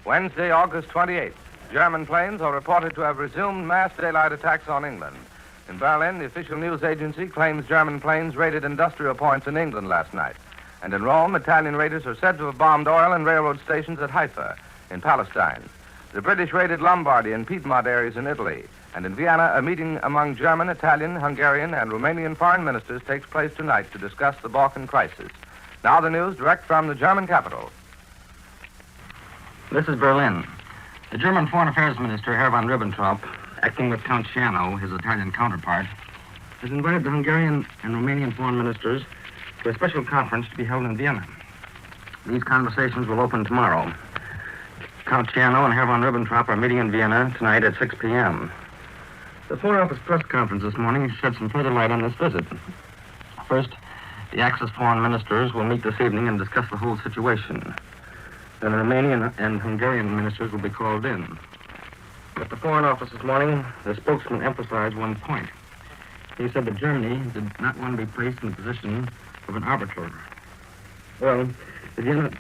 Wednesday, August 28th. German planes are reported to have resumed mass daylight attacks on England. In Berlin, the official news agency claims German planes raided industrial points in England last night. And in Rome, Italian raiders are said to have bombed oil and railroad stations at Haifa, in Palestine. The British raided Lombardy and Piedmont areas in Italy. And in Vienna, a meeting among German, Italian, Hungarian, and Romanian foreign ministers takes place tonight to discuss the Balkan crisis. Now the news direct from the German capital. This is Berlin. The German Foreign Affairs Minister, Herr von Ribbentrop, acting with Count Ciano, his Italian counterpart, has invited the Hungarian and Romanian foreign ministers to a special conference to be held in Vienna. These conversations will open tomorrow. Count Ciano and Herr von Ribbentrop are meeting in Vienna tonight at 6 p.m. The Foreign Office press conference this morning shed some further light on this visit. First, the Axis foreign ministers will meet this evening and discuss the whole situation. Then the Romanian and Hungarian ministers will be called in. At the Foreign Office this morning, the spokesman emphasized one point. He said that Germany did not want to be placed in the position of an arbiter. Well, the Vienna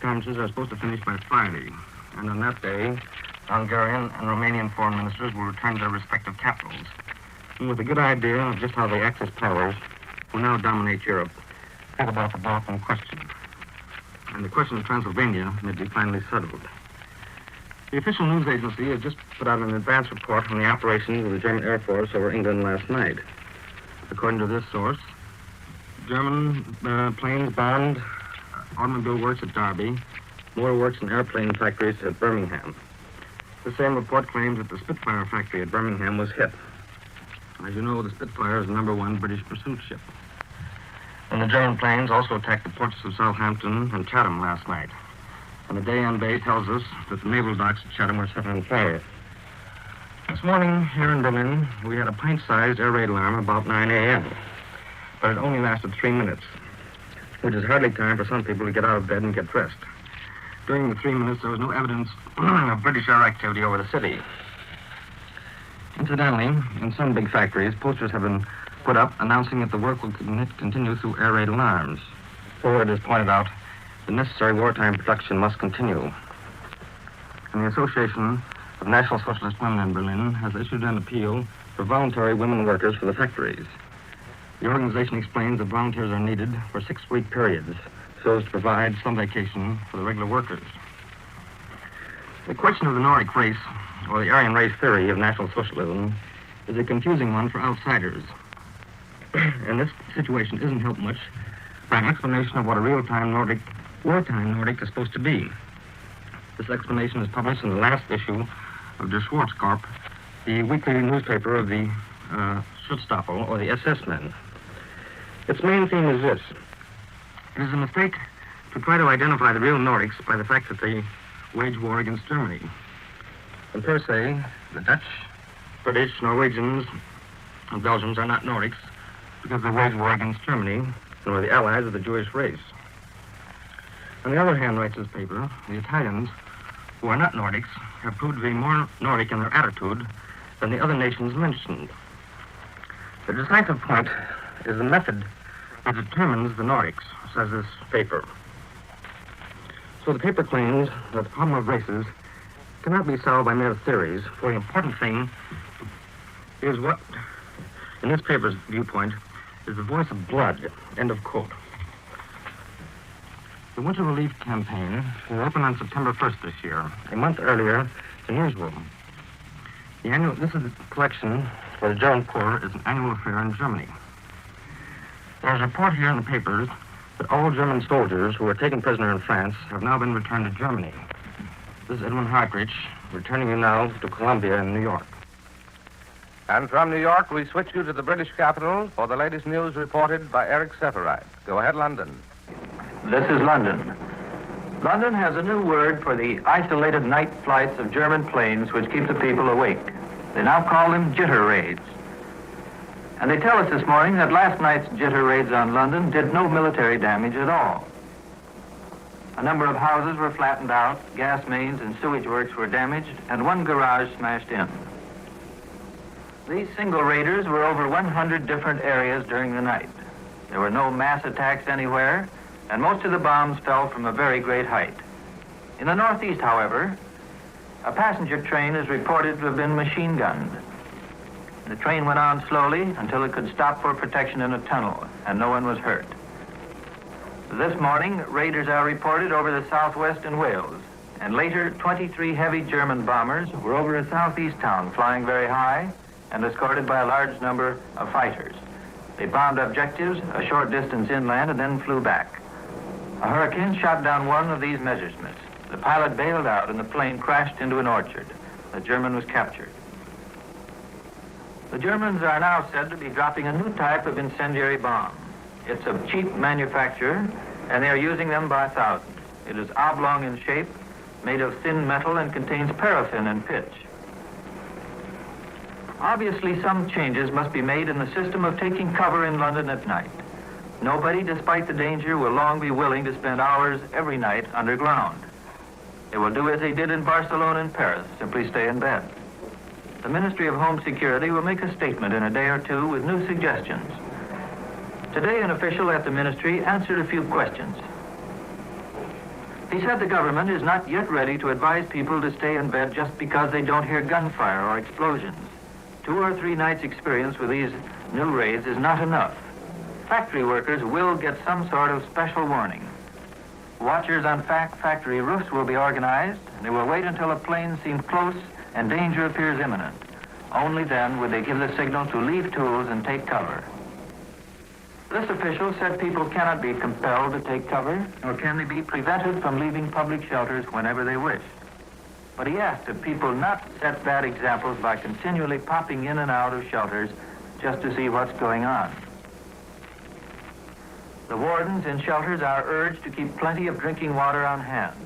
conferences are supposed to finish by Friday, and on that day, Hungarian and Romanian foreign ministers will return to their respective capitals, and with a good idea of just how the Axis powers, who now dominate Europe, feel about the Balkan question. And the question of Transylvania may be finally settled. The official news agency has just put out an advance report on the operations of the German Air Force over England last night. According to this source, German planes bombed automobile works at Derby, motor works and airplane factories at Birmingham. The same report claims that the Spitfire factory at Birmingham was hit. As you know, the Spitfire is the #1 British pursuit ship. And the German planes also attacked the ports of Southampton and Chatham last night. And the Day-on Bay tells us that the naval docks at Chatham were set on fire. This morning, here in Berlin, we had a pint-sized air raid alarm about 9 a.m. But it only lasted 3 minutes, which is hardly time for some people to get out of bed and get dressed. During the 3 minutes, there was no evidence of British air activity over the city. Incidentally, in some big factories, posters have been put up announcing that the work will continue through air raid alarms. So it is pointed out, the necessary wartime protection must continue. And the Association of National Socialist Women in Berlin has issued an appeal for voluntary women workers for the factories. The organization explains that volunteers are needed for 6-week periods so as to provide some vacation for the regular workers. The question of the Nordic race, or the Aryan race theory of National Socialism, is a confusing one for outsiders. And this situation isn't helped much by an explanation of what a real-time Nordic, wartime Nordic is supposed to be. This explanation is published in the last issue of Der Schwarzkorb, the weekly newspaper of the Schutzstaffel, or the SS men. Its main theme is this. It is a mistake to try to identify the real Nordics by the fact that they wage war against Germany. And per se, the Dutch, British, Norwegians, and Belgians are not Nordics because they wage war against Germany and are the allies of the Jewish race. On the other hand, writes this paper, the Italians, who are not Nordics, have proved to be more Nordic in their attitude than the other nations mentioned. The decisive point is the method that determines the Nordics, says this paper. So the paper claims that the problem of races cannot be solved by mere theories, for the important thing is what, in this paper's viewpoint, is the voice of blood, end of quote. The Winter Relief Campaign will open on September 1st this year, a month earlier than usual. This is a collection for the German poor is an annual affair in Germany. There's a report here in the papers that all German soldiers who were taken prisoner in France have now been returned to Germany. This is Edwin Hartridge, returning you now to Columbia in New York. And from New York, we switch you to the British capital for the latest news reported by Eric Seferite. Go ahead, London. This is London. London has a new word for the isolated night flights of German planes which keep the people awake. They now call them jitter raids. And they tell us this morning that last night's jitter raids on London did no military damage at all. A number of houses were flattened out, gas mains and sewage works were damaged, and one garage smashed in. These single raiders were over 100 different areas during the night. There were no mass attacks anywhere, and most of the bombs fell from a very great height. In the northeast, however, A passenger train is reported to have been machine gunned. The train went on slowly until it could stop for protection in a tunnel, and no one was hurt. This morning, raiders are reported over the southwest in Wales, and later 23 heavy German bombers were over a southeast town flying very high and escorted by a large number of fighters. They bombed objectives a short distance inland and then flew back. A hurricane shot down one of these Messerschmitts. The pilot bailed out and the plane crashed into an orchard. The German was captured. The Germans are now said to be dropping a new type of incendiary bomb. It's of cheap manufacture, and they are using them by thousands. It is oblong in shape, made of thin metal, and contains paraffin and pitch. Obviously, some changes must be made in the system of taking cover in London at night. Nobody, despite the danger, will long be willing to spend hours every night underground. They will do as they did in Barcelona and Paris, simply stay in bed. The Ministry of Home Security will make a statement in a day or two with new suggestions. Today, an official at the ministry answered a few questions. He said the government is not yet ready to advise people to stay in bed just because they don't hear gunfire or explosions. 2 or 3 nights' experience with these new raids is not enough. Factory workers will get some sort of special warning. Watchers on factory roofs will be organized, and they will wait until a plane seems close and danger appears imminent. Only then would they give the signal to leave tools and take cover. This official said people cannot be compelled to take cover, nor can they be prevented from leaving public shelters whenever they wish. But he asked if people not set bad examples by continually popping in and out of shelters just to see what's going on. The wardens in shelters are urged to keep plenty of drinking water on hand.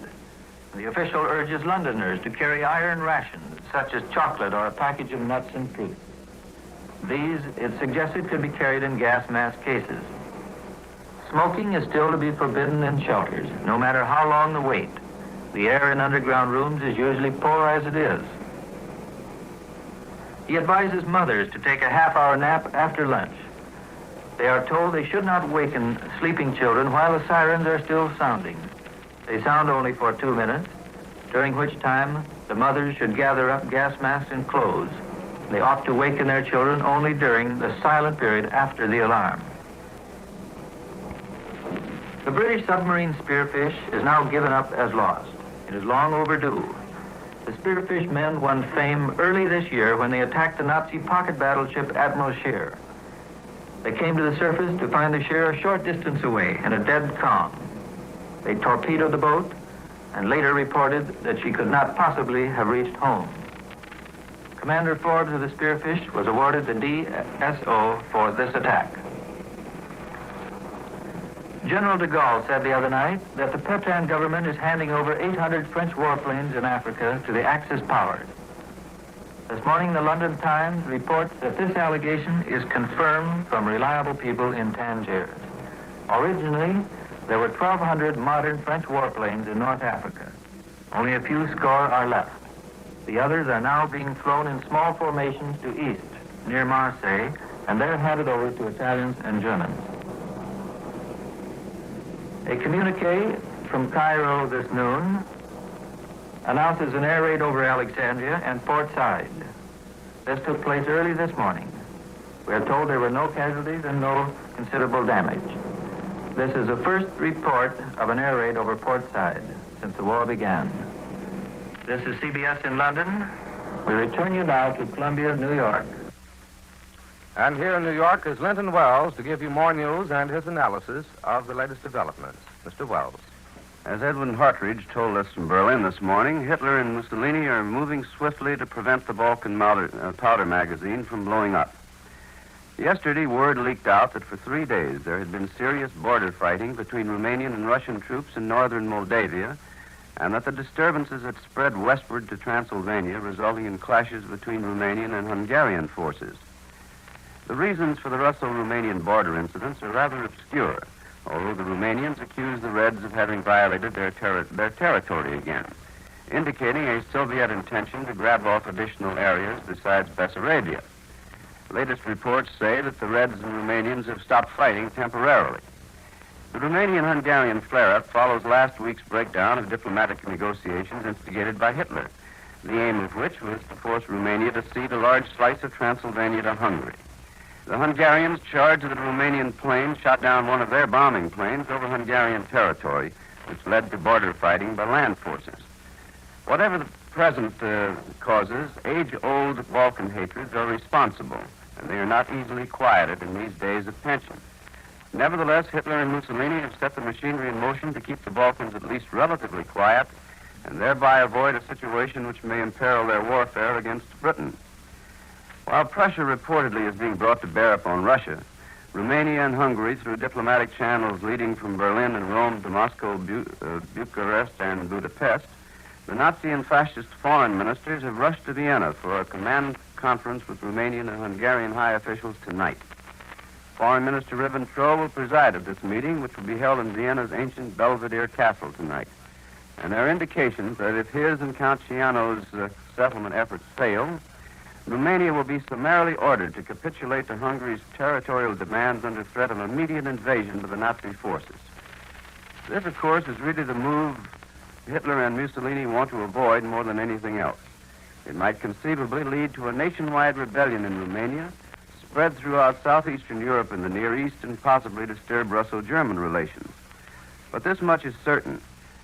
The official urges Londoners to carry iron rations, such as chocolate or a package of nuts and fruit. These, it suggested, could be carried in gas mask cases. Smoking is still to be forbidden in shelters, no matter how long the wait. The air in underground rooms is usually poor as it is. He advises mothers to take a half-hour nap after lunch. They are told they should not waken sleeping children while the sirens are still sounding. They sound only for 2 minutes, during which time the mothers should gather up gas masks and clothes. They ought to waken their children only during the silent period after the alarm. The British submarine Spearfish is now given up as lost. It is long overdue. The Spearfish men won fame early this year when they attacked the Nazi pocket battleship Admiral Scheer. They came to the surface to find the Scheer a short distance away in a dead calm. They torpedoed the boat and later reported that she could not possibly have reached home. Commander Forbes of the Spearfish was awarded the DSO for this attack. General de Gaulle said the other night that the Pétain government is handing over 800 French warplanes in Africa to the Axis powers. This morning, the London Times reports that this allegation is confirmed from reliable people in Tangier. Originally, there were 1,200 modern French warplanes in North Africa. Only a few score are left. The others are now being flown in small formations to east, near Marseille, and they're handed over to Italians and Germans. A communique from Cairo this noon announces an air raid over Alexandria and Port Said. This took place early this morning. We are told there were no casualties and no considerable damage. This is the first report of an air raid over Port Said since the war began. This is CBS in London. We return you now to Columbia, New York. And here in New York is Linton Wells to give you more news and his analysis of the latest developments. Mr. Wells. As Edwin Hartridge told us from Berlin this morning, Hitler and Mussolini are moving swiftly to prevent the Balkan powder magazine from blowing up. Yesterday, word leaked out that for 3 days there had been serious border fighting between Romanian and Russian troops in northern Moldavia, and that the disturbances had spread westward to Transylvania, resulting in clashes between Romanian and Hungarian forces. The reasons for the Russo-Romanian border incidents are rather obscure, although the Romanians accuse the Reds of having violated their territory again, indicating a Soviet intention to grab off additional areas besides Bessarabia. Latest reports say that the Reds and Romanians have stopped fighting temporarily. The Romanian-Hungarian flare-up follows last week's breakdown of diplomatic negotiations instigated by Hitler. the aim of which was to force Romania to cede a large slice of Transylvania to Hungary. The Hungarians charged that a Romanian plane shot down one of their bombing planes over Hungarian territory, which led to border fighting by land forces. Whatever the present causes, age-old Balkan hatreds are responsible, and they are not easily quieted in these days of tension. Nevertheless, Hitler and Mussolini have set the machinery in motion to keep the Balkans at least relatively quiet, and thereby avoid a situation which may imperil their warfare against Britain. While pressure reportedly is being brought to bear upon Russia, Romania and Hungary, through diplomatic channels leading from Berlin and Rome to Moscow, Bucharest, and Budapest, the Nazi and fascist foreign ministers have rushed to Vienna for a command conference with Romanian and Hungarian high officials tonight. Foreign Minister Ribbentrop will preside at this meeting, which will be held in Vienna's ancient Belvedere Castle tonight. And there are indications that if his and Count Ciano's settlement efforts fail, Romania will be summarily ordered to capitulate to Hungary's territorial demands under threat of immediate invasion by the Nazi forces. This, of course, is really the move Hitler and Mussolini want to avoid more than anything else. It might conceivably lead to a nationwide rebellion in Romania, spread throughout southeastern Europe and the Near East, and possibly disturb Russo-German relations. But this much is certain.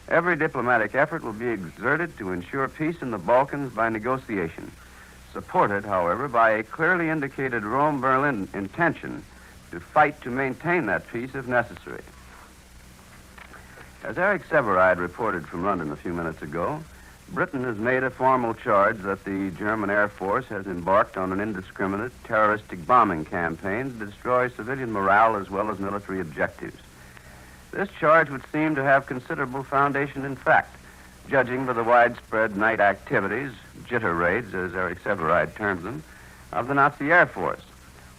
Every diplomatic effort will be exerted to ensure peace in the Balkans by negotiation, supported, however, by a clearly indicated Rome-Berlin intention to fight to maintain that peace if necessary. As Eric Severide reported from London a few minutes ago, Britain has made a formal charge that the German Air Force has embarked on an indiscriminate terroristic bombing campaign to destroy civilian morale as well as military objectives. This charge would seem to have considerable foundation in fact, judging by the widespread night activities, jitter raids, as Eric Severide terms them, of the Nazi Air Force,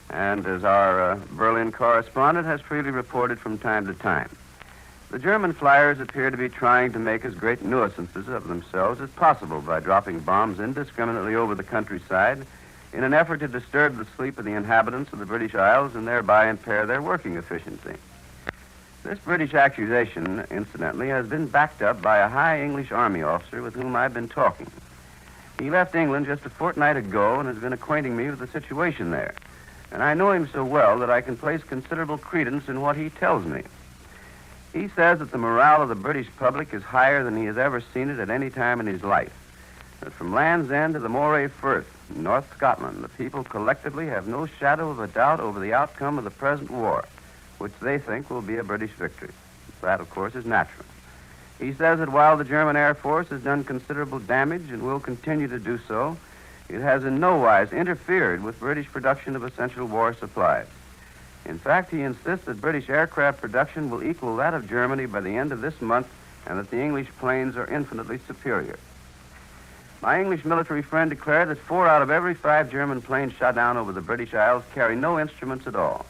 and as our Berlin correspondent has freely reported from time to time. The German flyers appear to be trying to make as great nuisances of themselves as possible by dropping bombs indiscriminately over the countryside in an effort to disturb the sleep of the inhabitants of the British Isles and thereby impair their working efficiency. This British accusation, incidentally, has been backed up by a high English Army officer with whom I've been talking. He left England just a fortnight ago and has been acquainting me with the situation there. And I know him so well that I can place considerable credence in what he tells me. He says that the morale of the British public is higher than he has ever seen it at any time in his life. That from Land's End to the Moray Firth, in North Scotland, the people collectively have no shadow of a doubt over the outcome of the present war, which they think will be a British victory. That, of course, is natural. He says that while the German Air Force has done considerable damage and will continue to do so, it has in no wise interfered with British production of essential war supplies. In fact, he insists that British aircraft production will equal that of Germany by the end of this month, and that the English planes are infinitely superior. My English military friend declared that 4 out of every 5 German planes shot down over the British Isles carry no instruments at all.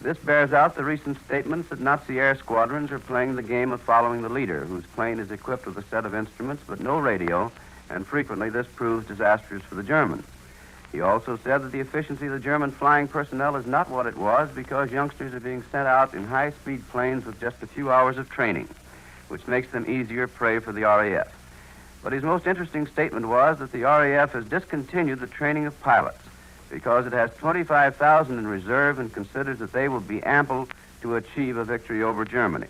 This bears out the recent statements that Nazi air squadrons are playing the game of following the leader, whose plane is equipped with a set of instruments but no radio, and frequently this proves disastrous for the Germans. He also said that the efficiency of the German flying personnel is not what it was because youngsters are being sent out in high-speed planes with just a few hours of training, which makes them easier prey for the RAF. But his most interesting statement was that the RAF has discontinued the training of pilots because it has 25,000 in reserve and considers that they will be ample to achieve a victory over Germany.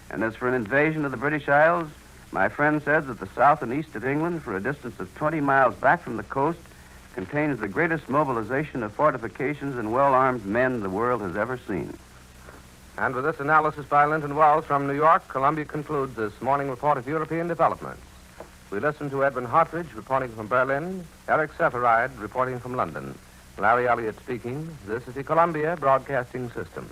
And as for an invasion of the British Isles, my friend says that the south and east of England, for a distance of 20 miles back from the coast, contains the greatest mobilization of fortifications and well-armed men the world has ever seen. And with this analysis by Linton Wells from New York, Columbia concludes this morning report of European developments. We listened to Edwin Hartridge reporting from Berlin, Eric Seferide reporting from London. Larry Elliott speaking. This is the Columbia Broadcasting System.